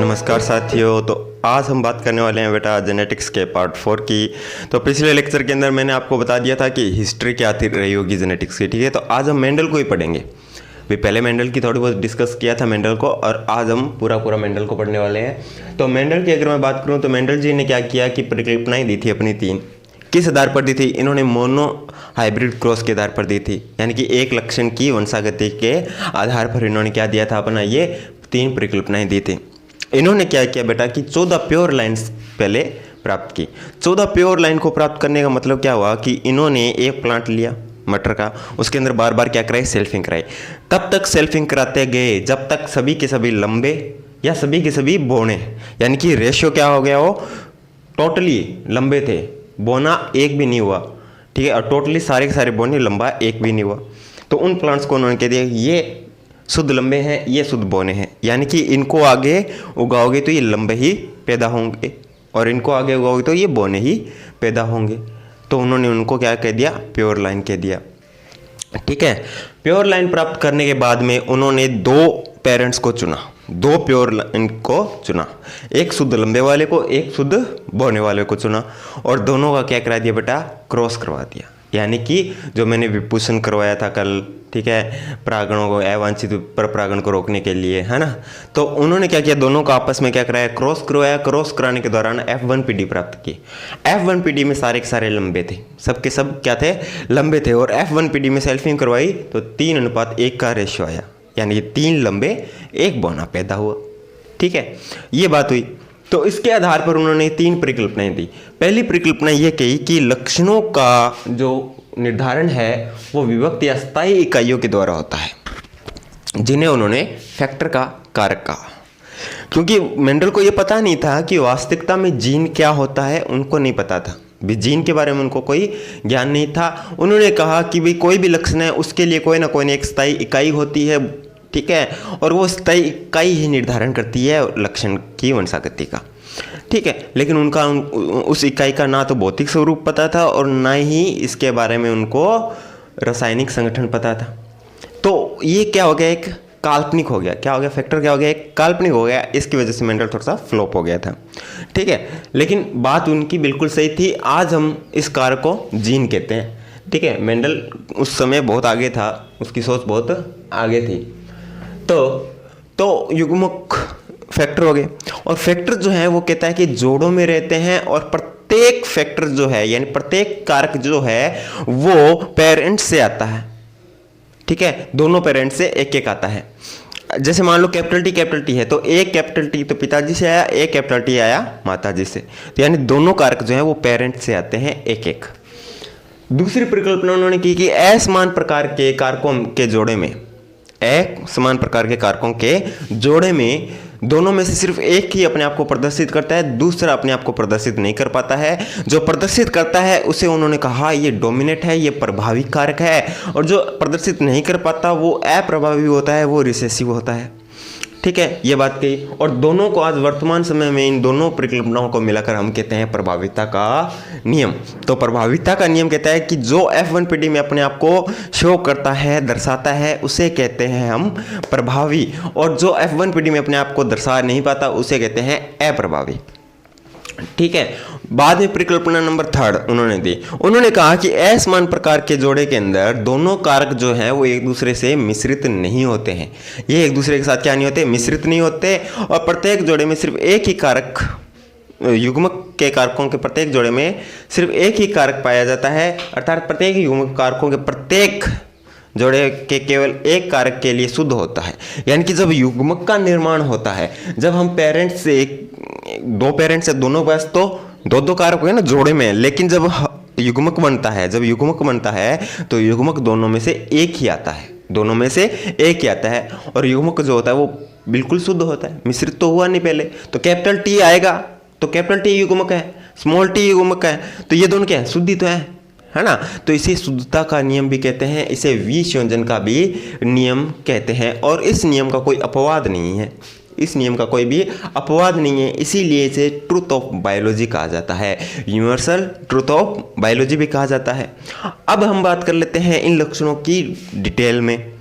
नमस्कार साथियों। तो आज हम बात करने वाले हैं बेटा जेनेटिक्स के पार्ट 4 की। तो पिछले लेक्चर के अंदर मैंने आपको बता दिया था कि हिस्ट्री क्या थी रही होगी जेनेटिक्स की, ठीक है। तो आज हम मेंडल को ही पढ़ेंगे। भी पहले मेंडल की थोड़ी बहुत डिस्कस किया था मेंडल को, और आज हम पूरा मेंडल को पढ़ने वाले हैं। तो मेंडल की अगर मैं बात करूँ तो मेंडल जी ने क्या किया कि परिकल्पनाएं दी थी अपनी 3। किस आधार पर दी थी? इन्होंने मोनो हाइब्रिड क्रॉस के आधार पर दी थी, यानी कि एक लक्षण की वंशागति के आधार पर इन्होंने क्या दिया था अपना, ये 3 परिकल्पनाएं दी थी। इन्होंने क्या किया बेटा कि 14 प्योर लाइन्स पहले प्राप्त की। 14 प्योर लाइन को प्राप्त करने का मतलब क्या हुआ कि इन्होंने एक प्लांट लिया मटर का, उसके अंदर बार बार क्या कराए, सेल्फिंग कराई। तब तक सेल्फिंग कराते गए जब तक सभी के सभी लंबे या सभी के सभी बोने, यानी कि रेशियो क्या हो गया, वो टोटली लंबे थे, बोना एक भी नहीं हुआ, ठीक है। और टोटली सारे के सारे बोने लंबा एक भी नहीं हुआ। तो उन प्लांट्स को उन्होंने कह दिया ये शुद्ध लंबे हैं, ये शुद्ध बोने हैं, यानी कि इनको आगे उगाओगे तो ये लंबे ही पैदा होंगे और इनको आगे उगाओगे तो ये बोने ही पैदा होंगे। तो उन्होंने उनको क्या कह दिया, प्योर लाइन कह दिया, ठीक है। प्योर लाइन प्राप्त करने के बाद में उन्होंने 2 पेरेंट्स को चुना, 2 प्योर लाइन को चुना, एक शुद्ध लंबे वाले को, एक शुद्ध बोने वाले को चुना, और दोनों का क्या करा दिया बेटा, क्रॉस करवा दिया। यानी कि जो मैंने विभूषण करवाया था कल, ठीक है, परागणों को, अवांछित पर परागण को रोकने के लिए, है ना। तो उन्होंने क्या किया, दोनों का आपस में क्या कराया, क्रॉस करवाया। क्रॉस कराने के दौरान F1PD प्राप्त की। F1PD में सारे के सारे लंबे थे, सबके सब क्या थे, लंबे थे। और F1PD में सेल्फिंग करवाई तो 3:1 का रेशियो आया, यानी कि 3 लंबे 1 बौना पैदा हुआ, ठीक है। ये बात हुई। तो इसके आधार पर उन्होंने 3 परिकल्पनाएं दी। पहली परिकल्पना यह कही कि लक्षणों का जो निर्धारण है वो विभक्त या स्थायी इकाइयों के द्वारा होता है, जिन्हें उन्होंने फैक्टर का कारक कहा। क्योंकि मेंडल को यह पता नहीं था कि वास्तविकता में जीन क्या होता है, उनको नहीं पता था, भी जीन के बारे में उनको कोई ज्ञान नहीं था। उन्होंने कहा कि भाई कोई भी लक्षण है उसके लिए कोई ना कोई एक स्थायी इकाई होती है, ठीक है, और वो स्थायी इकाई ही निर्धारण करती है लक्षण की वंशागति का, ठीक है। लेकिन उनका उस इकाई का ना तो भौतिक स्वरूप पता था और ना ही इसके बारे में उनको रासायनिक संगठन पता था। तो ये क्या हो गया, एक काल्पनिक हो गया। क्या हो गया, फैक्टर क्या हो गया, एक काल्पनिक हो गया। इसकी वजह से मेंडल थोड़ा सा फ्लॉप हो गया था, ठीक है। लेकिन बात उनकी बिल्कुल सही थी। आज हम इस कारक को जीन कहते हैं, ठीक है। मेंडल उस समय बहुत आगे था, उसकी सोच बहुत आगे थी। तो युग्मक फैक्टर हो गए। और फैक्टर जो है वो कहता है कि जोड़ों में रहते हैं, और प्रत्येक फैक्टर जो है यानी प्रत्येक कारक जो है वो पेरेंट से आता है, ठीक है। दोनों पेरेंट से एक एक आता है। जैसे मान लो कैपिटल टी है, तो एक कैपिटल टी तो पिताजी से आया, एक कैपिटल टी आया माताजी से, तो यानी दोनों कारक जो है वो पेरेंट से आते हैं एक एक। दूसरी परिकल्पना उन्होंने की कि असमान प्रकार के कारकों के जोड़े में, एक समान प्रकार के कारकों के जोड़े में दोनों में से सिर्फ एक ही अपने आप को प्रदर्शित करता है, दूसरा अपने आप को प्रदर्शित नहीं कर पाता है। जो प्रदर्शित करता है उसे उन्होंने कहा ये डोमिनेट है, ये प्रभावी कारक है, और जो प्रदर्शित नहीं कर पाता वो अप्रभावी होता है, वो रिसेसिव होता है, ठीक है। ये बात कही। और दोनों को आज वर्तमान समय में इन दोनों परिकल्पनाओं को मिलाकर हम कहते हैं प्रभाविता का नियम। तो प्रभाविता का नियम कहता है कि जो F1PD में अपने आप को शो करता है, दर्शाता है, उसे कहते हैं हम प्रभावी, और जो F1PD में अपने आप को दर्शा नहीं पाता उसे कहते हैं अप्रभावी, ठीक है। बाद में परिकल्पना नंबर 3 उन्होंने दी। उन्होंने कहा कि असमान प्रकार के जोड़े के अंदर दोनों कारक जो हैं वो एक दूसरे से मिश्रित नहीं होते हैं। ये एक दूसरे के साथ क्या नहीं होते, मिश्रित नहीं होते। और प्रत्येक जोड़े में सिर्फ एक ही कारक, युग्मक के कारकों के प्रत्येक जोड़े में सिर्फ एक ही कारक पाया जाता है, अर्थात प्रत्येक युग्मक कारकों के प्रत्येक जोड़े के केवल एक कारक के लिए शुद्ध होता है। यानी कि जब युग्मक का निर्माण होता है, जब हम पेरेंट्स से 2 पेरेंट्स से दोनों पास तो 2 कारक है ना जोड़े में, लेकिन जब युग्मक बनता है, तो युग्मक दोनों में से एक ही आता है, दोनों में से एक ही आता है। और युग्मक जो होता है वो बिल्कुल शुद्ध होता है, मिश्रित तो हुआ नहीं पहले। तो कैपिटल टी आएगा तो कैपिटल टी युग्मक है, स्मॉल टी युग्मक है, तो ये दोनों क्या है, शुद्धि तो है ना। तो इसे शुद्धता का नियम भी कहते हैं, इसे विसंयोजन का भी नियम कहते हैं। और इस नियम का कोई अपवाद नहीं है, इस नियम का कोई भी अपवाद नहीं है, इसीलिए इसे ट्रूथ ऑफ बायोलॉजी कहा जाता है, यूनिवर्सल ट्रूथ ऑफ बायोलॉजी भी कहा जाता है। अब हम बात कर लेते हैं इन लक्षणों की डिटेल में।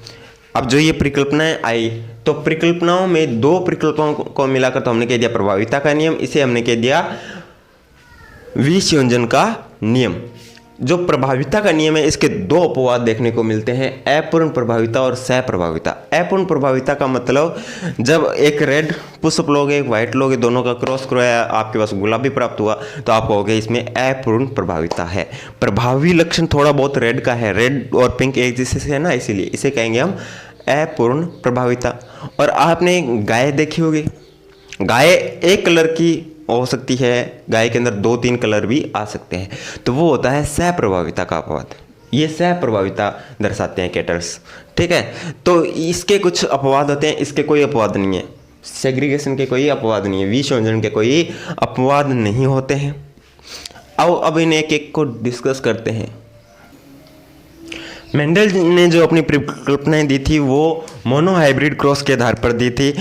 अब जो ये परिकल्पनाएं आई, तो परिकल्पनाओं में दो परिकल्पनाओं को मिलाकर तो हमने कह दिया प्रभाविता का नियम, इसे हमने कह दिया विसंयोजन का नियम। जो प्रभाविता का नियम है, इसके दो अपवाद देखने को मिलते हैं, अपूर्ण प्रभाविता और सहप्रभाविता। अपूर्ण प्रभाविता का मतलब जब एक रेड पुष्प लोगे एक व्हाइट लोगे, दोनों का क्रॉस कराया, आपके पास गुलाबी प्राप्त हुआ, तो आप कहोगे इसमें अपूर्ण प्रभाविता है। प्रभावी लक्षण थोड़ा बहुत रेड का है, रेड और पिंक एक जैसे से है ना, इसीलिए इसे कहेंगे हम अपूर्ण प्रभाविता। और आपने गाय देखी होगी, गाय एक कलर की हो सकती है, गाय के अंदर 2-3 कलर भी आ सकते हैं, तो वो होता है सहप्रभाविता का अपवाद। ये सहप्रभाविता दर्शाते हैं कैटल्स, ठीक है। तो इसके कुछ अपवाद होते हैं, इसके कोई अपवाद नहीं है, सेग्रीगेशन के कोई अपवाद नहीं है, विसंयोजन के कोई अपवाद नहीं होते हैं। आओ अब इन एक एक को डिस्कस करते हैं। मेंडल ने जो अपनी परिकल्पनाएं दी थी वो मोनोहाइब्रिड क्रॉस के आधार पर दी थी।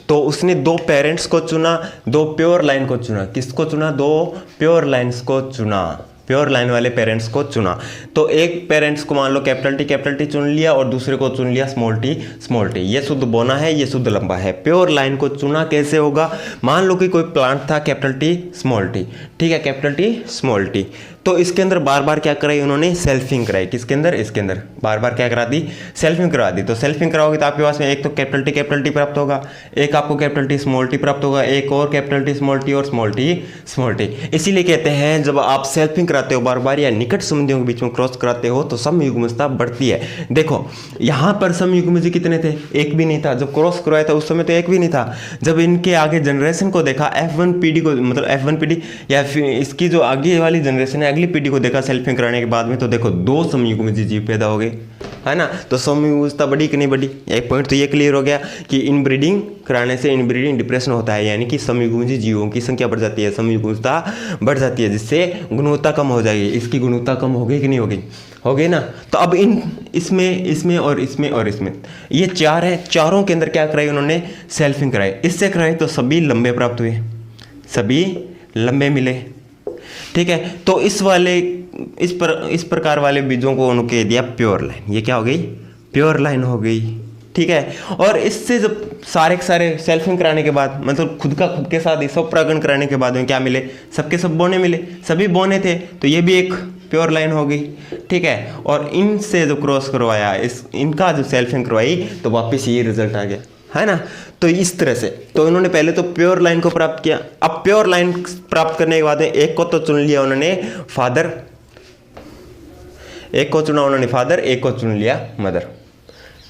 तो उसने 2 पेरेंट्स को चुना, 2 प्योर लाइन को चुना। किसको चुना? 2 प्योर लाइन्स को चुना, प्योर लाइन वाले पेरेंट्स को चुना। तो एक पेरेंट्स को मान लो कैपिटल टी चुन लिया और दूसरे को चुन लिया स्मॉल टी। ये शुद्ध बोना है, ये शुद्ध लंबा है। प्योर लाइन को चुना कैसे होगा? मान लो कि कोई प्लांट था कैपिटल टी स्मॉल टी, ठीक है, कैपिटल टी स्मॉल टी। तो इसके अंदर बार बार क्या कराई उन्होंने? सेल्फिंग कराई। किसके अंदर? इसके अंदर बार बार क्या करा दी? सेल्फिंग करा दी। तो सेल्फिंग कराओगे तो आपके पास में एक तो कैपिटल टी प्राप्त होगा, एक आपको कैपिटल टी स्मॉल टी प्राप्त होगा, एक और कैपिटल टी स्मॉल टी और स्मॉल टी। इसीलिए कहते हैं जब आप सेल्फिंग कराते हो बार बार या निकट संबंधियों के बीच में क्रॉस कराते हो तो समयुग्मजता बढ़ती है। देखो यहाँ पर समयुग्मज कितने थे? एक भी नहीं था। जब क्रॉस करवाया था उस समय तो एक भी नहीं था। जब इनके आगे जनरेशन को देखा, F1 पीढ़ी को, मतलब F1 पीढ़ी या फिर इसकी जो आगे वाली जनरेशन है अगली पीढ़ी को देखा सेल्फिंग कराने के बाद में, तो देखो 2 समयुग्मजी जीव पैदा हो गए, है ना। तो समयुग्मजता बढ़ी कि नहीं बढ़ी? एक पॉइंट तो ये क्लियर हो गया कि इनब्रीडिंग कराने से इनब्रीडिंग डिप्रेशन होता है, यानी कि समयुग्मजी जीवों की संख्या बढ़ जाती है, समयुग्मजता बढ़ जाती है, जिससे गुणवत्ता कम हो जाएगी। इसकी गुणवत्ता कम हो गई कि नहीं होगी? हो गई ना। तो अब इसमें और इसमें ये 4 हैं, चारों के अंदर क्या कराई उन्होंने? सेल्फिंग कराई। इससे कराई तो सभी लंबे प्राप्त हुए, सभी लंबे मिले, ठीक है। तो इस प्रकार वाले बीजों को उन्होंने दिया प्योर लाइन। ये क्या हो गई? प्योर लाइन हो गई, ठीक है। और इससे जब सारे के सारे सेल्फिंग कराने के बाद, मतलब खुद के साथ ही सब परागण कराने के बाद में क्या मिले? सबके सब बोने मिले, सभी बोने थे, तो ये भी एक प्योर लाइन हो गई, ठीक है। और इनसे जो क्रॉस करवाया, इनका जो सेल्फिंग करवाई, तो वापस ये रिजल्ट आ गया, है ना। तो इस तरह से तो इन्होंने पहले तो प्योर लाइन को प्राप्त किया। अब प्योर लाइन प्राप्त करने के बाद एक को तो चुन लिया उन्होंने फादर, एक को चुना उन्होंने फादर, एक को चुन लिया मदर,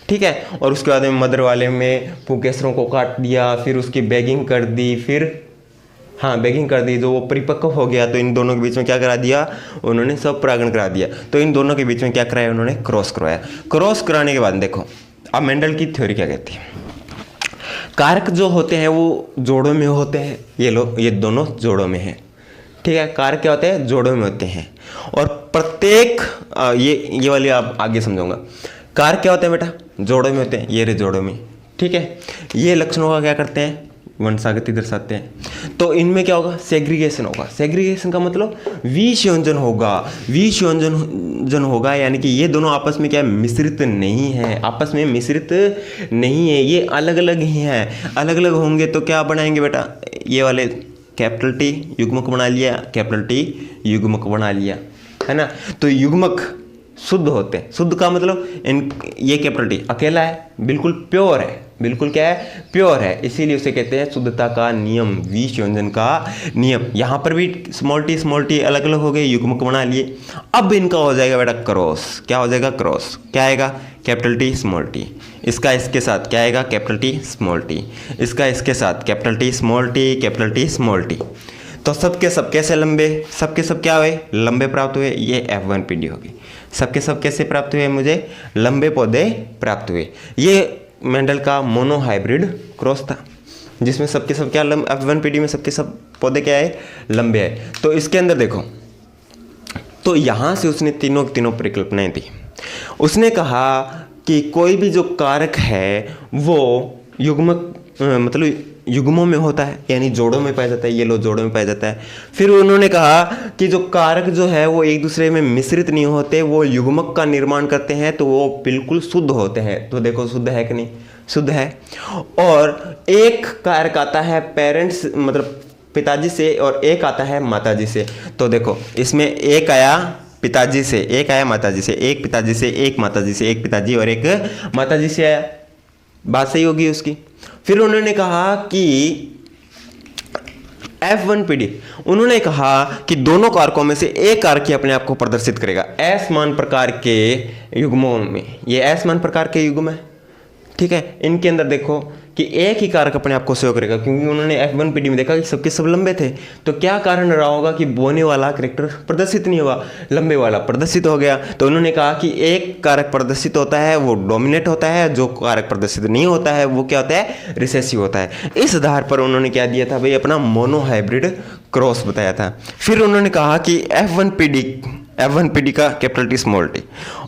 ठीक है। और उसके बाद में मदर वाले में पुकेसरों को काट दिया, फिर उसकी बैगिंग कर दी, बैगिंग कर दी। जो वो परिपक्व हो गया तो इन दोनों के बीच में क्या करा दिया उन्होंने? सब परागण करा दिया। तो इन दोनों के बीच में क्या कराया उन्होंने? क्रॉस करवाया। क्रॉस कराने के बाद देखो अब मेंडल की थ्योरी क्या कहती है? कारक जो होते हैं वो जोड़ों में होते हैं। ये दोनों जोड़ों में हैं, ठीक है। कारक क्या होते हैं? जोड़ों में होते हैं। और प्रत्येक ये वाली आप आगे समझाऊंगा। कारक क्या होते हैं बेटा? जोड़ों में होते हैं, ये रे जोड़ों में, ठीक है। ये लक्षणों का क्या करते हैं? वंशागति दर्शाते हैं। तो इनमें क्या होगा? सेग्रीगेशन होगा। सेग्रीगेशन का मतलब विसंयोजन होगा, विसंयोजन होगा, यानी कि ये दोनों आपस में क्या मिश्रित नहीं है, आपस में मिश्रित नहीं है, ये अलग अलग ही हैं। अलग अलग होंगे तो क्या बनाएंगे बेटा? ये वाले कैपिटल टी युग्मक बना लिया, कैपिटल टी युग्मक बना लिया, है ना। तो युग्मक शुद्ध होते हैं। शुद्ध का मतलब ये कैपिटल टी अकेला है, बिल्कुल प्योर है, बिल्कुल क्या है? प्योर है। इसीलिए उसे कहते हैं शुद्धता का नियम, विसंयोजन का नियम। यहाँ पर भी स्मॉल टी अलग अलग हो गए, युग्मक बना लिए। अब इनका हो जाएगा बेटा क्रॉस। क्या हो जाएगा? क्रॉस। क्या आएगा? Capital T small T. इसका इसके साथ क्या आएगा? Capital T small T. इसका इसके साथ capital T small T, capital T small T. तो सबके सब कैसे लंबे? सबके सब क्या हुए? लंबे प्राप्त हुए। ये F1 पीढ़ी होगी। सबके सब कैसे प्राप्त हुए? मुझे लंबे पौधे प्राप्त हुए। ये मेंडल का मोनोहाइब्रिड क्रॉस था, जिसमें सबके सब क्या F1 पीढ़ी में सबके सब पौधे क्या है? लंबे है। तो इसके अंदर देखो, तो यहाँ से उसने तीनों परिकल्पनाएं दी। उसने कहा कि कोई भी जो कारक है वो युग्मक मतलब युग्मों में होता है, यानी जोड़ों में पाया जाता है, ये लो जोड़ों में पाया जाता है। फिर उन्होंने कहा कि जो कारक जो है वो एक दूसरे में मिश्रित नहीं होते, वो युग्मक का निर्माण करते हैं, तो वो बिल्कुल शुद्ध होते हैं। तो देखो शुद्ध है कि नहीं, शुद्ध है। और एक कारक आता है पेरेंट्स मतलब पिताजी से और एक आता है माताजी से। तो देखो इसमें एक आया पिताजी से, एक आया माताजी से, एक पिताजी से, एक माताजी से, एक पिताजी और एक माताजी से आया, बात सही होगी उसकी। फिर उन्होंने कहा कि F1PD, उन्होंने कहा कि दोनों कारकों में से एक कारक ही अपने आप को प्रदर्शित करेगा असमान प्रकार के युग्मों में। ये असमान प्रकार के युग्म है, ठीक है। इनके अंदर देखो कि एक ही कारक अपने आप को शो करेगा, क्योंकि उन्होंने F1PD में देखा कि सबके सब लंबे थे। तो क्या कारण रहा होगा कि बोने वाला कैरेक्टर प्रदर्शित नहीं हुआ, लंबे वाला प्रदर्शित हो गया। तो उन्होंने कहा कि एक कारक प्रदर्शित होता है वो डोमिनेट होता है, जो कारक प्रदर्शित नहीं होता है वो क्या होता है, रिसेसिव होता है। इस आधार पर उन्होंने क्या दिया था भाई, अपना मोनोहाइब्रिड क्रॉस बताया था। फिर उन्होंने कहा कि F1PD का कैपिटल T स्मॉल टी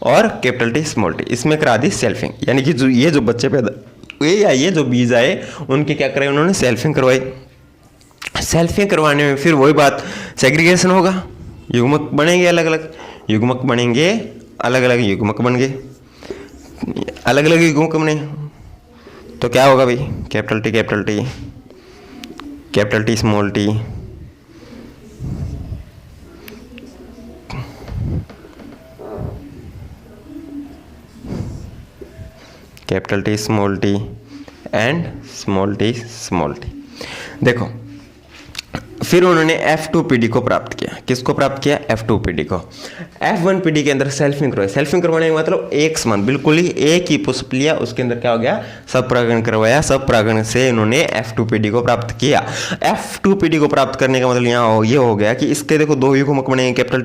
और कैपिटल T स्मॉल टी, इसमें करा दी सेल्फिंग, यानी कि जो बच्चे पैदा हुए या ये जो बीज आए उनके क्या कराए, उन्होंने सेल्फिंग करवाई। सेल्फिंग करवाने में फिर वही बात, सेग्रीगेशन होगा, युग्मक बनेंगे अलग अलग, युग्मक बनेंगे अलग अलग, युग्मक बन गए अलग अलग युग्मक बने। तो क्या होगा भाई, capital T capital T small T, capital T small T and small T. देखो फिर उन्होंने F2PD को प्राप्त किया। किसको प्राप्त किया, F2PD को। F1PD के अंदर सेल्फिंग करवाया। सेल्फिंग करवाने का मतलब एक समान, बिल्कुल ही एक ही पुष्प लिया, उसके अंदर क्या हो गया, सब परागण करवाया, सब परागण से इन्होंने F2PD को प्राप्त किया। F2PD को प्राप्त करने का मतलब यहाँ ये हो गया कि इसके देखो दो युग्मक बनेंगे, कैपिटल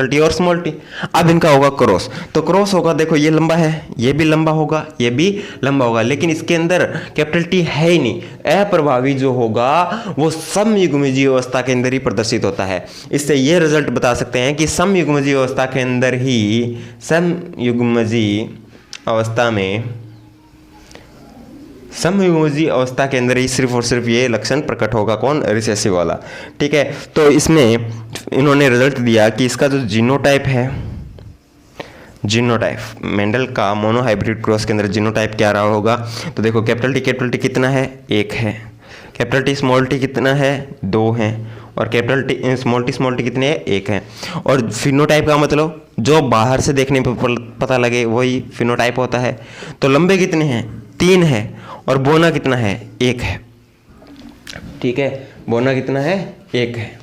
T और स्मॉल टी। अब इनका होगा क्रॉस, तो क्रॉस होगा, देखो ये लंबा है, ये भी लंबा होगा, ये भी लंबा होगा, लेकिन इसके अंदर कैपिटल T है ही नहीं। अप्रभावी जो होगा वो समयुग्मजीय अवस्था के अंदर ही प्रदर्शित होता है। इससे ये रिजल्ट बता सकते हैं कि समयुग्मजीय अवस्था के अंदर ही, समयुग्मजीय अवस्था के अंदर ही सिर्फ और सिर्फ ये लक्षण प्रकट होगा, कौन, रिसेसिव वाला, ठीक है। तो इसमें इन्होंने रिजल्ट दिया कि इसका जो जीनोटाइप है, जीनोटाइप मेंडल का मोनोहाइब्रिड क्रॉस के अंदर जीनोटाइप क्या रहा होगा। तो देखो कैपिटल T कितना है, एक है, कैपिटल T स्मॉल टी कितना है, दो हैं, और कैपिटल T स्मॉल टी कितने हैं, एक है। और फिनोटाइप का मतलब जो बाहर से देखने पर पता लगे वही फिनोटाइप होता है। तो लंबे कितने हैं, तीन है, और बोना कितना है, एक है, ठीक है, बोना कितना है, एक है।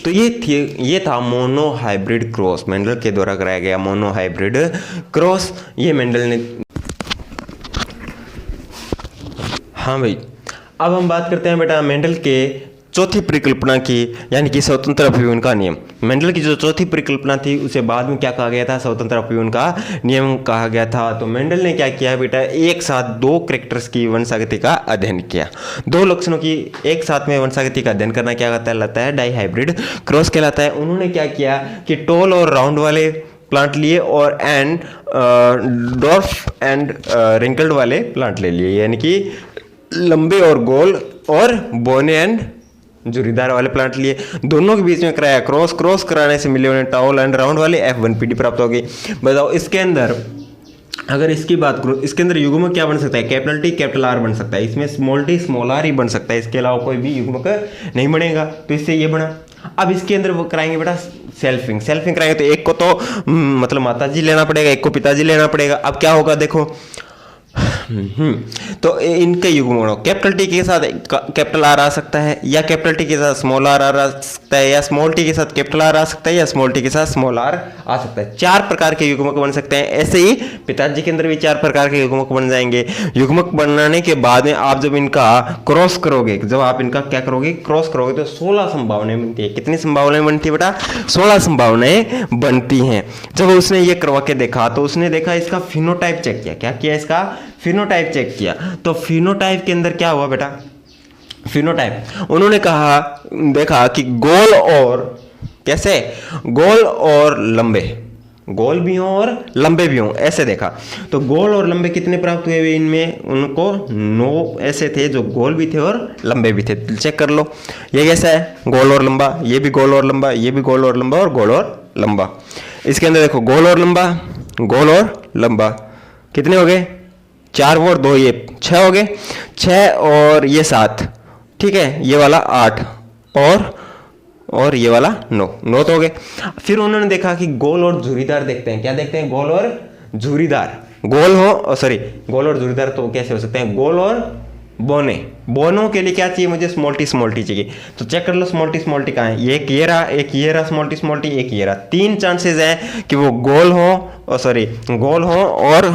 तो ये था मोनोहाइब्रिड क्रॉस, मेंडल के द्वारा कराया गया मोनोहाइब्रिड क्रॉस। ये मेंडल ने, हाँ भाई, अब हम बात करते हैं बेटा मेंडल के चौथी परिकल्पना की, यानी कि स्वतंत्र अपव्यूहन का नियम। मेंडल की जो चौथी परिकल्पना थी उसे बाद में क्या कहा गया था, स्वतंत्र अपव्यूहन का नियम कहा गया था। तो मेंडल ने क्या किया बेटा, एक साथ दो कैरेक्टर्स की वंशागति का अध्ययन किया। दो लक्षणों की एक साथ में वंशागति का अध्ययन करना क्या कहलाता है, डाइहाइब्रिड क्रॉस कहलाता है। उन्होंने क्या किया कि टॉल और राउंड वाले प्लांट लिए और डॉर्फ एंड रिंकल्ड वाले प्लांट ले लिए, यानी कि लंबे और गोल और बोने एंड जुरीदार वाले प्लांट लिए। दोनों के बीच में कराया क्रॉस कराने से मिले उन्हें टॉल एंड राउंड वाले F1PD प्राप्त हो गई। बताओ इसके अंदर अगर इसकी बात करूँ, इसके अंदर युग्मक क्या बन सकता है, कैपिटल T कैपिटल R बन सकता है, इसमें स्मॉल t स्मॉल r ही बन सकता है, इसके अलावा कोई भी युग्मक नहीं बनेगा। तो इससे ये बना। अब इसके अंदर वो कराएंगे बेटा सेल्फिंग कराएंगे, तो एक को तो मतलब माताजी लेना पड़ेगा, एक को पिताजी लेना पड़ेगा। अब क्या होगा देखो, तो इनके युग्मक कैपिटल T के साथ कैपिटल R आ सकता है, या कैपिटल T के साथ स्मॉल r आ सकता है, या स्मॉल t के साथ कैपिटल R आ सकता है, या स्मॉल t के साथ स्मॉल r आ सकता है। चार प्रकार के युग्मक बन सकते हैं। ऐसे ही पिताजी के अंदर भी चार प्रकार के युग्मक बन जाएंगे। युग्मक बनने के बाद में आप जब इनका क्रॉस करोगे, जब आप इनका क्या करोगे, क्रॉस करोगे, तो 16 संभावनाएं बनती है। कितनी संभावनाएं बनती है बेटा, 16 संभावनाएं बनती हैं। जब उसने ये करवा के देखा तो उसने देखा, इसका फिनोटाइप चेक किया। क्या किया, इसका फिनोटाइप चेक किया। तो फिनोटाइप के अंदर क्या हुआ बेटा, फिनोटाइप उन्होंने कहा, देखा कि गोल और कैसे, गोल और लंबे, गोल भी हों और लंबे भी हों, ऐसे देखा। तो गोल और लंबे कितने प्राप्त हुए हुए इनमें, उनको 9 ऐसे थे जो गोल भी थे और लंबे भी थे। चेक कर लो, ये कैसा है, गोल और लंबा, ये भी गोल और लंबा, ये भी गोल और लंबा और गोल और लंबा। इसके अंदर देखो गोल और लंबा, गोल और लंबा, कितने हो गए, 4 और 2 ये 6 हो गए, 6 और ये 7, ठीक है, ये वाला 8 और ये वाला 9 तो हो गए। फिर उन्होंने देखा कि गोल और झुर्रीदार देखते हैं, क्या देखते हैं, गोल और झुर्रीदार, गोल हो सॉरी गोल और झुर्रीदार तो कैसे हो सकते हैं, गोल और बोने, बोनों के लिए क्या चाहिए मुझे, स्मॉल टी चाहिए। तो चेक कर लो स्मॉल टी कहाँ है, एक ये रहा, एक ये रहा स्मॉल टी, एक ये रहा, 3 चांसेस हैं कि वो गोल हो और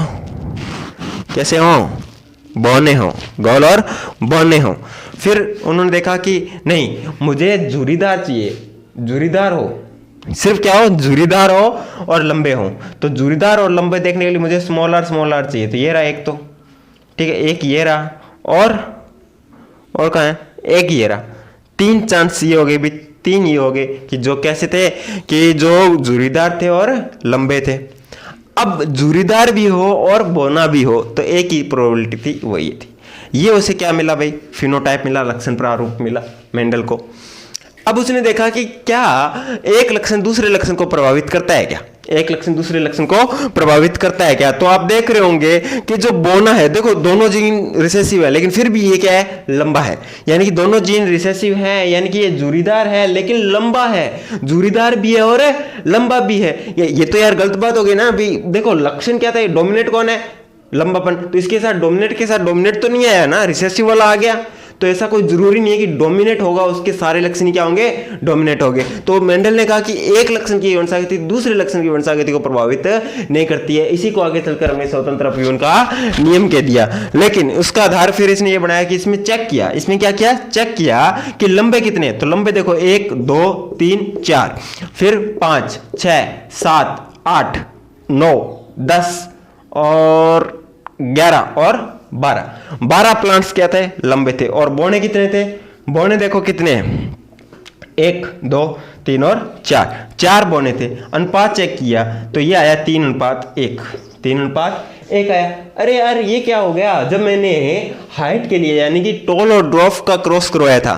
कैसे हो, बोने हो, गोल और बोने हो। फिर उन्होंने देखा कि नहीं, मुझे झुर्रीदार चाहिए, झुर्रीदार हो, सिर्फ क्या हो, झुर्रीदार हो और लंबे हो। तो झुर्रीदार और लंबे देखने के लिए मुझे स्मॉल आर चाहिए। तो ये रहा एक, तो ठीक है, एक ये रहा और कहाँ है, एक ये रहा, 3 चांस ये हो गए भी, 3 ये हो गए कि जो कैसे थे, कि जो झुर्रीदार थे और लंबे थे। अब झुर्रीदार भी हो और बोना भी हो तो एक ही प्रोबेबिलिटी थी, वो ये थी। ये उसे क्या मिला भाई, फिनोटाइप मिला, लक्षण प्रारूप मिला मेंडल को। अब उसने देखा कि क्या एक लक्षण दूसरे लक्षण को प्रभावित करता है क्या, एक लक्षण दूसरे लक्षण को प्रभावित करता है क्या। तो आप देख रहे होंगे कि जो बोना है, देखो दोनों जीन रिसेसिव है लेकिन फिर भी ये क्या है, लंबा है, यानी कि दोनों जीन रिसेसिव है, यानी कि ये झुर्रीदार है लेकिन लंबा है, झुर्रीदार भी है और लंबा भी है। ये तो यार गलत बात हो गई ना। अभी देखो लक्षण क्या था, डोमिनेट कौन है, लंबापन, तो इसके साथ डोमिनेट तो नहीं आया ना, रिसेसिव वाला आ गया। तो ऐसा कोई जरूरी नहीं है कि डोमिनेट होगा उसके सारे लक्षण क्या होंगे, डोमिनेट होंगे। तो मेंडल ने कहा कि एक लक्षण की वंशागति दूसरे लक्षण की वंशागति को प्रभावित नहीं करती है। इसी को आगे चलकर हमने स्वतंत्र अपव्यूहन का नियम कह दिया। लेकिन उसका आधार फिर इसने ये बनाया कि इसमें चेक किया, इसमें क्या किया, चेक किया कि लंबे कितने। तो लंबे देखो 1 2 3 4, फिर 5 6 7 8 9 10 और 11 और 12 प्लांट्स क्या थे, लंबे थे। और बोने कितने थे, बोने देखो कितने, 1 2 3 और 4 बोने थे। अनुपात चेक किया तो ये आया 3:1, 3:1 आया। अरे यार ये क्या हो गया, जब मैंने हाइट के लिए यानी कि टॉल और ड्वार्फ का क्रॉस करवाया था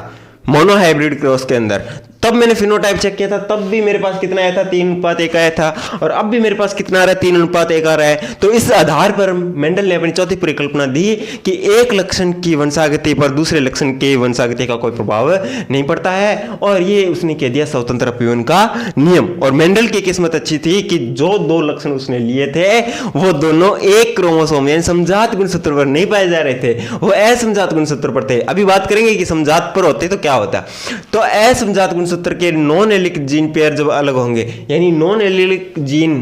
मोनोहाइब्रिड क्रॉस के अंदर, तब मैंने फिनोटाइप चेक किया था, तब भी मेरे पास कितना आया था, 3:1 आया था। और अब भी मेरे पास कितना आ रहा है, 3:1 आ रहा है। तो इस आधार पर मेंडल ने अपनी चौथी परिकल्पना दी कि एक लक्षण की वंशागति पर दूसरे लक्षण की वंशागति का कोई प्रभाव नहीं पड़ता है। और ये उसने कह दिया स्वतंत्र अपव्यूहन का नियम। और मेंडल की किस्मत अच्छी थी कि जो 2 लक्षण उसने लिए थे वो दोनों एक क्रोमोसोम यानी समजात गुणसूत्र पर नहीं पाए जा रहे थे, वो असमजात गुणसूत्र पर थे। अभी बात करेंगे कि समजात पर होते तो क्या होता। तो असमजात गुणसूत्र के नॉन एलिक जीन पेयर जब अलग होंगे, यानी नॉन एलिक जीन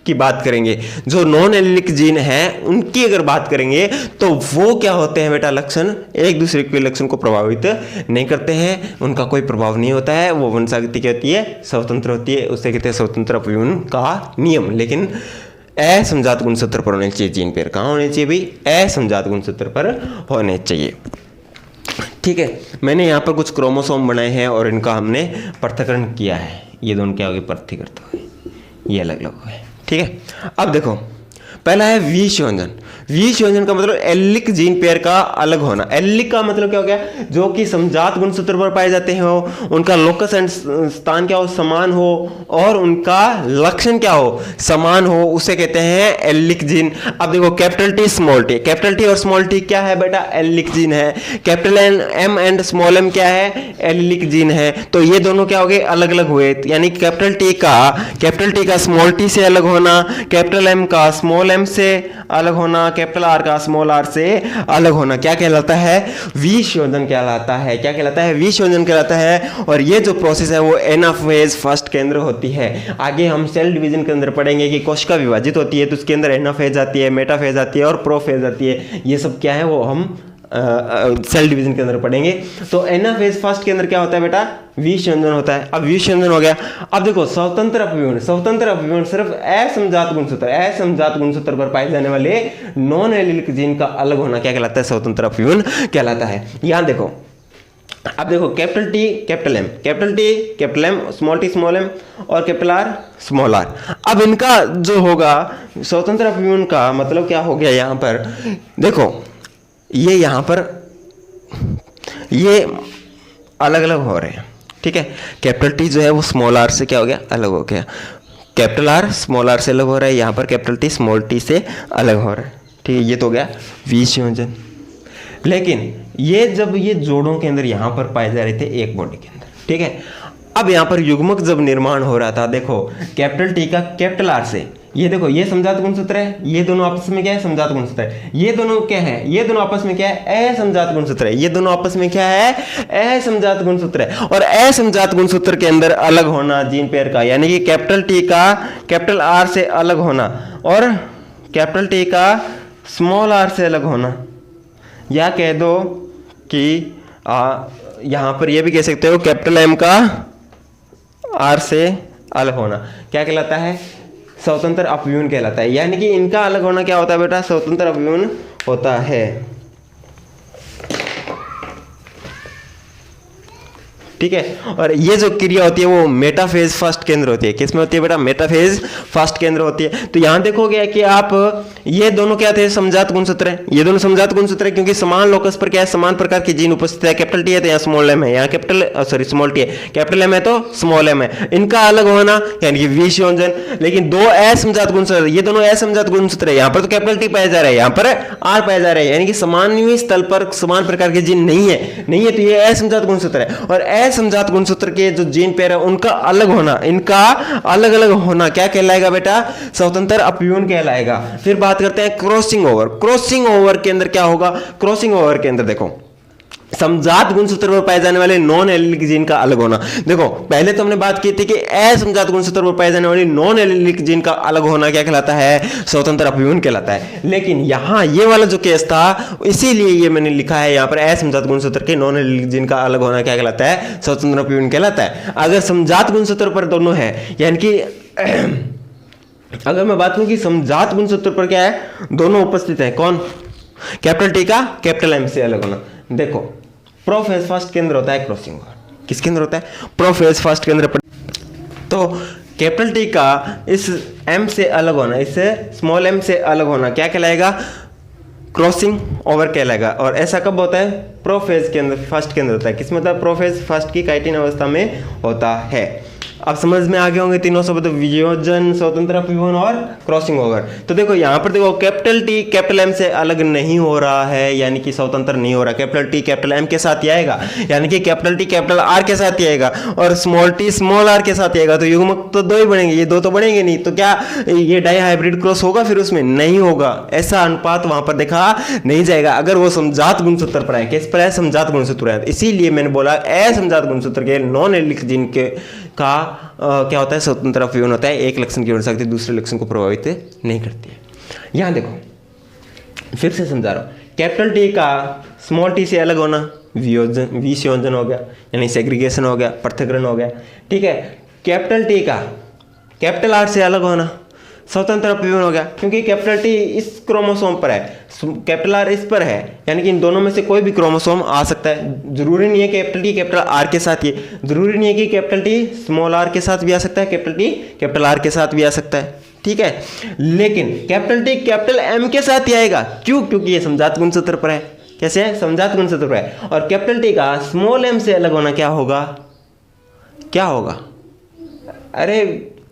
की बात करेंगे, जो नॉन एलिक जीन है उनकी अगर बात करेंगे तो वो क्या होते हैं बेटा, लक्षण एक दूसरे के लक्षण को प्रभावित नहीं करते हैं, उनका कोई प्रभाव नहीं होता है, वो वंशागति क्या होती है, स्वतंत्र होती है। उसे कहते हैं स्वतंत्र अपव्यूहन का नियम। लेकिन असमजात गुणसूत्र पर होने चाहिए जीन पेयर, कहाँ होने चाहिए भाई, असमजात गुणसूत्र पर होने चाहिए। ठीक है, मैंने यहाँ पर कुछ क्रोमोसोम बनाए हैं और इनका हमने पृथक्करण किया है। ये दोनों क्या हो गए, पृथक्कृत हो गए, ये अलग अलग हो गए। ठीक है, अब देखो पहला है विसंयोजन। विसंयोजन का मतलब एलिक जीन पेयर का अलग होना। एलिक का मतलब क्या हो गया, जो कि समजात गुणसूत्र पर पाए जाते हो, उनका लोकस एंड स्थान क्या हो, समान हो, और उनका लक्षण क्या हो, समान हो, उसे कहते हैं एलिक जीन। अब देखो capital T small T, capital T और स्मॉल टी क्या है बेटा, एलिक जीन है। Capital M and small M क्या है, एलिक जीन है। तो ये दोनों क्या हो गए, अलग अलग हुए। यानी कैपिटल टी का स्मॉल टी से अलग होना, कैपिटल एम का स्मॉल एम से अलग होना, कैपिटल आर का स्मॉल आर से अलग होना, क्या कहलाता है, विसंयोजन कहलाता है। क्या कहलाता है, विसंयोजन कहलाता है। और ये जो प्रोसेस है वो एनाफेज फर्स्ट के अंदर होती है। आगे हम सेल डिवीजन के अंदर पढ़ेंगे कि कोशिका विभाजित होती है तो उसके अंदर एनाफेज आती है, मेटाफेज आती है और प्रोफेज आती है। ये सब क्या है वो हम सेल डिवीजन के अंदर पढ़ेंगे। तो एनाफेज फर्स्ट के अंदर क्या होता है बेटा, विसंयोजन होता है। अब विसंयोजन हो गया। अब देखो स्वतंत्र अपव्यूहन सिर्फ असमजात गुणसूत्र पर पाए जाने वाले नॉन एलिक जीन का अलग होना क्या कहलाता है, स्वतंत्र अपव्यूहन कहलाता है। यहां देखो अब देखो capital T capital M, capital T capital M, small T small M और कैपिटल आर स्मॉल आर। अब इनका जो होगा स्वतंत्र अपव्यूहन का मतलब क्या हो गया यहाँ पर, देखो ये यहाँ पर ये अलग अलग हो रहे हैं, ठीक है। कैपिटल टी जो है वो स्मॉल आर से क्या हो गया, अलग हो गया। कैपिटल आर स्मॉल आर से अलग हो रहा है, यहाँ पर कैपिटल टी स्मॉल टी से अलग हो रहा है, ठीक है। ये तो हो गया विसंयोजन। लेकिन ये जब ये जोड़ों के अंदर यहाँ पर पाए जा रहे थे एक बॉडी के अंदर, ठीक है। अब यहाँ पर युग्मक जब निर्माण हो रहा था, देखो कैपिटल टी का कैपिटल आर से, ये देखो ये समजात गुणसूत्र है, ये दोनों आपस में क्या है, समजात गुणसूत्र है। ये दोनों क्या है, ये दोनों आपस में क्या है, असमजात गुणसूत्र है। ये दोनों आपस में क्या है, असमजात गुणसूत्र है। और असमजात गुणसूत्र के अंदर अलग होना जीन पेयर का, यानी कि कैपिटल टी का कैपिटल आर से अलग होना और कैपिटल टी का स्मॉल आर से अलग होना, या कह दो कि यहां पर ये भी कह सकते हो कैपिटल एम का आर से अलग होना क्या कहलाता है, स्वतंत्र अपव्यूहन कहलाता है। यानी कि इनका अलग होना क्या होता है बेटा, स्वतंत्र अपव्यूहन होता है, ठीक है। और ये जो क्रिया होती है वो मेटाफेज फर्स्ट केंद्र होती है। किसमें होती है बेटा, मेटाफेज फर्स्ट केंद्र होती है। तो यहां देखोगे कि आप ये दोनों क्या थे, समजात गुणसूत्र है। ये दोनों समजात गुणसूत्र है क्योंकि समान लोकस पर क्या है, समान प्रकार की जीन उपस्थित है। कैपिटल टी है तो यहाँ स्मॉल एम है, यहाँ कैपिटल स्मॉल टी है, कैपिटल एम है तो स्मॉल एम है। इनका अलग होना यानी कि विसंयोजन। लेकिन दो असमजात गुणसूत्र, ये दोनों असमजात गुणसूत्र है। यहाँ पर तो कैपिटल टी पाया जा रहा है, यहाँ पर आर पाया जा रहा है, यानी कि समान स्थल पर समान प्रकार के जीन नहीं है तो ये असमजात गुणसूत्र है। और समजात गुणसूत्र के जो जीन पेयर है उनका अलग होना, इनका अलग अलग होना क्या कहलाएगा बेटा, स्वतंत्र अपव्यूहन कहलाएगा। फिर बात करते हैं क्रॉसिंग ओवर। क्रॉसिंग ओवर के अंदर क्या होगा, क्रॉसिंग ओवर के अंदर देखो समजात गुणसूत्र पर पाए जाने वाले नॉन एलिलिक जीन का अलग होना। देखो पहले तो हमने बात की थी कि असमजात गुणसूत्र पर पाए जाने वाली नॉन एलिलिक जीन का अलग होना क्या कहलाता है, स्वतंत्र अपव्यूहन कहलाता है। लेकिन यहां ये वाला जो केस था, इसीलिए ये मैंने लिखा है यहां पर असमजात गुणसूत्र के नॉन एलिलिक जीन का अलग होना क्या कहलाता है, स्वतंत्र अपव्यूहन कहलाता है। अगर समजात गुणसूत्र पर दोनों है, यानी कि अगर मैं बात करूं कि समजात गुणसूत्र पर क्या है, दोनों उपस्थित है, कौन, कैपिटल टी का कैपिटल एम से अलग होना। देखो प्रोफेज फर्स्ट केंद्र होता है क्रॉसिंग ओवर, किस केंद्र होता है, प्रोफेज फर्स्ट केंद्र पर। तो कैपिटल टी का इस एम से अलग होना, इससे स्मॉल एम से अलग होना क्या कहलाएगा, क्रॉसिंग ओवर कहलाएगा। और ऐसा कब होता है, प्रोफेज के अंदर फर्स्ट के अंदर होता है। किसमें होता है, प्रोफेज फर्स्ट की काइटिन अवस्था में होता है। अब समझ में आ गए होंगे तीनों शब्द, वियोजन, स्वतंत्र अपव्यूहन और क्रॉसिंग ओवर। तो देखो यहाँ पर देखो कैपिटल टी कैपिटल एम से अलग नहीं हो रहा है, यानी कि स्वतंत्र नहीं हो रहा। कैपिटल टी कैपिटल एम के साथ ही आएगा, यानी कि कैपिटल टी कैपिटल आर के साथ ही आएगा और स्मॉल टी स्मॉल आर के साथ ही आएगा। तो युग्मक तो दो ही बनेंगे, ये दो तो बनेंगे नहीं। तो क्या ये डाई हाइब्रिड क्रॉस होगा, फिर उसमें नहीं होगा, ऐसा अनुपात वहां पर देखा नहीं जाएगा अगर वो समजात गुणसूत्र पर है। किस पर है, समजात गुणसूत्र है। इसीलिए मैंने बोला असमजात गुणसूत्र के नॉन एलिलिक जीन के का क्या होता है, स्वतंत्र अपव्यूहन होता है। एक लक्षण की वजह से दूसरे लक्षण को प्रभावित नहीं करती है। यहां देखो फिर से समझा रहा हूं, कैपिटल टी का स्मॉल टी से अलग होना विसंयोजन हो गया, यानी सेग्रीगेशन हो गया, पृथक्करण हो गया, ठीक है। कैपिटल टी का कैपिटल आर से अलग होना स्वतंत्र अपव्यूहन हो गया, क्योंकि कैपिटल टी इस क्रोमोसोम पर है, कैपिटल आर इस पर है, यानी कि इन दोनों में से कोई भी क्रोमोसोम आ सकता है। जरूरी नहीं है कैपिटल टी कैपिटल आर के साथ, ये जरूरी नहीं है कि कैपिटल टी स्मॉल आर के साथ भी आ सकता है, कैपिटल टी कैपिटल आर के साथ भी आ सकता है, ठीक है। लेकिन कैपिटल टी कैपिटल एम के साथ ही आएगा, क्यों, क्योंकि ये समजात गुणसूत्र पर है। कैसे है, समजात गुणसूत्र पर है। और कैपिटल टी का स्मॉल एम से अलग होना क्या होगा, क्या होगा, अरे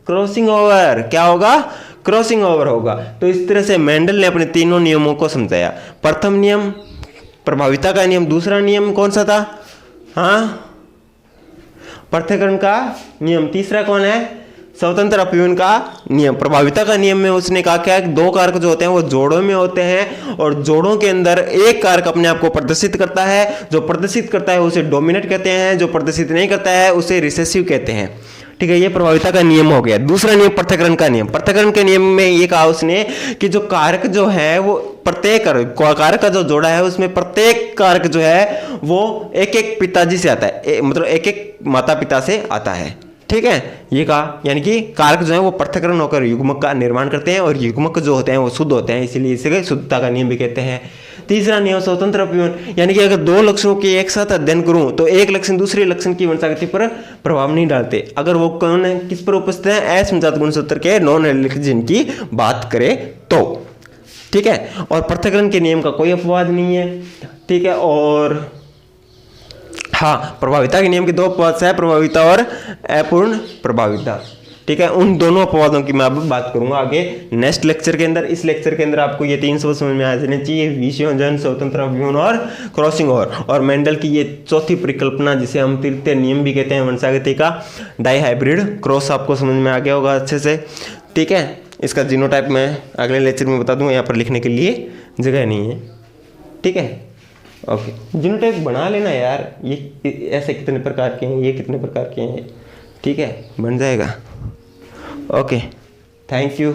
क्रॉसिंग ओवर, क्या होगा, क्रॉसिंग ओवर होगा। तो इस तरह से मेंडल ने अपने तीनों नियमों को समझाया। प्रथम नियम प्रभाविता का नियम, दूसरा नियम कौन सा था, हाँ पृथक्करण का नियम, तीसरा कौन है, स्वतंत्र अपव्यूहन का नियम। प्रभाविता का नियम में उसने कहा क्या, दो कारक जो होते हैं वो जोड़ों में होते हैं और जोड़ों के अंदर एक कारक अपने आप को प्रदर्शित करता है, जो प्रदर्शित करता है उसे डोमिनेट कहते हैं, जो प्रदर्शित नहीं करता है उसे रिसेसिव कहते हैं, ठीक है। ये प्रभाविता का नियम हो गया। दूसरा नियम पृथक्करण का नियम। पृथक्करण के नियम में ये कहा उसने कि जो कारक जो है वो प्रत्येक कारक का जो जोड़ा है उसमें प्रत्येक कारक जो है वो एक एक पिताजी से आता है, मतलब एक एक माता पिता से आता है, ठीक है। ये कहा, यानी कि कारक जो है वो पृथक्करण होकर युग्मक का निर्माण करते हैं और युग्मक जो होते हैं वो शुद्ध होते हैं, इसीलिए इसे शुद्धता का नियम भी कहते हैं। तीसरा नियम स्वतंत्र अपव्यवन, यानी कि अगर दो लक्षणों के एक साथ अध्ययन करूं तो एक लक्षण दूसरे लक्षण की वंशागति पर प्रभाव नहीं डालते, अगर वो कौन है, किस पर उपस्थित है, असमजात गुणसूत्र के नॉन एलिलिक जीन की बात करें तो। ठीक है, और पृथक्करण के नियम का कोई अपवाद नहीं है। ठीक है, और हाँ, प्रभाविता के नियम के दो अपवाद, सह प्रभाविता और अपूर्ण प्रभाविता। ठीक है, उन दोनों अपवादों की मैं अब बात करूंगा आगे नेक्स्ट लेक्चर के अंदर। इस लेक्चर के अंदर आपको ये 3 शब्द समझ में आ जाने चाहिए, विषयोजन, स्वतंत्र अपव्यवन और क्रॉसिंग ओवर, और मेंडल की ये चौथी परिकल्पना जिसे हम तृतीय नियम भी कहते हैं वंशागति का, डाइहाइब्रिड क्रॉस आपको समझ में आ गया होगा अच्छे से। ठीक है, इसका जीनोटाइप मैं अगले लेक्चर में बता दूंगा, यहाँ पर लिखने के लिए जगह नहीं है। ठीक है, ओके, जीनोटाइप बना लेना यार, ये ऐसे कितने प्रकार के हैं, ये कितने प्रकार के हैं। ठीक है, बन जाएगा। Okay, thank you.